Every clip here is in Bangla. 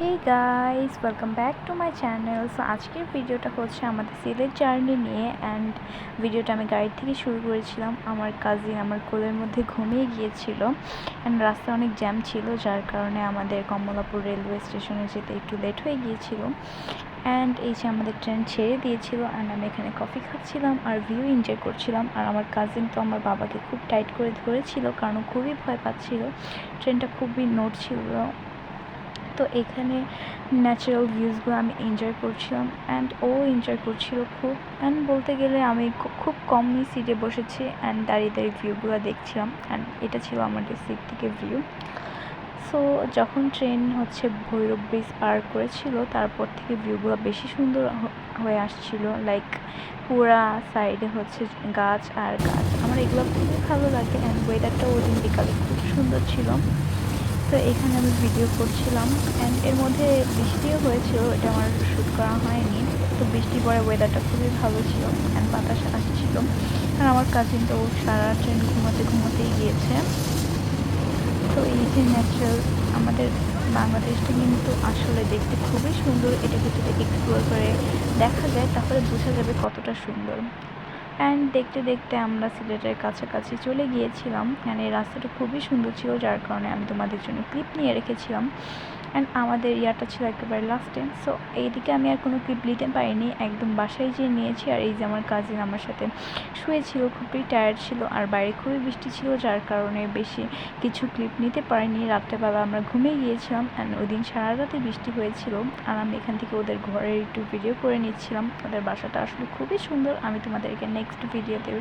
Hey guys, welcome back to my channel. So আজকের ভিডিওটা হচ্ছে আমাদের সিলেট জার্নি নিয়ে। অ্যান্ড ভিডিওটা আমি গাড়ি থেকে শুরু করেছিলাম। আমার কাজিন আমার কোলের মধ্যে ঘুমিয়ে গিয়েছিল অ্যান্ড রাস্তায় অনেক জ্যাম ছিল, যার কারণে আমাদের কমলাপুর রেলওয়ে স্টেশনে যেতে একটু লেট হয়ে গিয়েছিল। অ্যান্ড এই যে আমাদের ট্রেন ছেড়ে দিয়েছিল অ্যান্ড আমি এখানে কফি খাচ্ছিলাম আর ভিউ এনজয় করছিলাম। আর আমার কাজিন তো আমার বাবাকে খুব টাইট করে ধরেছিল, কারণ খুবই ভয় পাচ্ছিল, ট্রেনটা খুবই নড়ছিল। তো এখানে ন্যাচারাল ভিউজগুলো আমি এনজয় করছিলাম অ্যান্ড ও এনজয় করছিল খুব। অ্যান্ড বলতে গেলে আমি খুব কমই সিটে বসেছি অ্যান্ড দাঁড়িয়ে দাঁড়িয়ে ভিউগুলো দেখছিলাম অ্যান্ড এটা ছিল আমাদের সিট থেকে ভিউ। সো যখন ট্রেন হচ্ছে ভৈরব ব্রিজ পার করেছিল, তারপর থেকে ভিউগুলো বেশি সুন্দর হয়ে আসছিল। লাইক পুরা সাইডে হচ্ছে গাছ আর গাছ, আমার এগুলো খুবই ভালো লাগে। অ্যান্ড ওয়েদারটাও ওই দিন বিকালে খুব সুন্দর ছিল। তো এখানে আমি ভিডিও করছিলাম অ্যান্ড এর মধ্যে বৃষ্টিও হয়েছিল, এটা আমার শ্যুট করা হয়নি। তো বৃষ্টি পরে ওয়েদারটা খুবই ভালো ছিল অ্যান্ড বাতাস আসছিল। আর আমার কাজিন তো সারা ট্রেন ঘুমাতেই গিয়েছে। তো এই যে ন্যাচারাল আমাদের বাংলাদেশটা কিন্তু আসলে দেখতে খুবই সুন্দর। এটাকে যদি এক্সপ্লোর করে দেখা যায় তাহলে বোঝা যাবে কতটা সুন্দর। অ্যান্ড দেখতে দেখতে আমরা সিলেটের কাছাকাছি চলে গিয়েছিলাম অ্যান্ড এই রাস্তাটা খুবই সুন্দর ছিল, যার কারণে আমি তোমাদের জন্য ক্লিপ নিয়ে রেখেছিলাম। অ্যান্ড আমাদের ইয়াটা ছিল একেবারে লাস্টে। সো এইদিকে আমি আর কোনো ক্লিপ নিতে পারিনি, একদম বাসায় যেয়ে নিয়েছি। আর এই যে আমার কাজিন আমার সাথে শুয়েছিল, খুবই টায়ার্ড ছিল আর বাইরে খুবই বৃষ্টি ছিল, যার কারণে বেশি কিছু ক্লিপ নিতে পারিনি। রাত্রেবেলা আমরা ঘুমিয়ে গিয়েছিলাম অ্যান্ড ওই দিন সারা রাতে বৃষ্টি হয়েছিল। আর আমি এখান থেকে ওদের ঘরের একটু ভিডিও করে নিচ্ছিলাম। ওদের বাসাটা আসলে খুবই সুন্দর, আমি তোমাদেরকে নেক্সট ভিডিওতে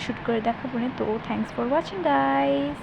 শ্যুট করে দেখাবো না। তো থ্যাংকস ফর ওয়াচিং গাইস।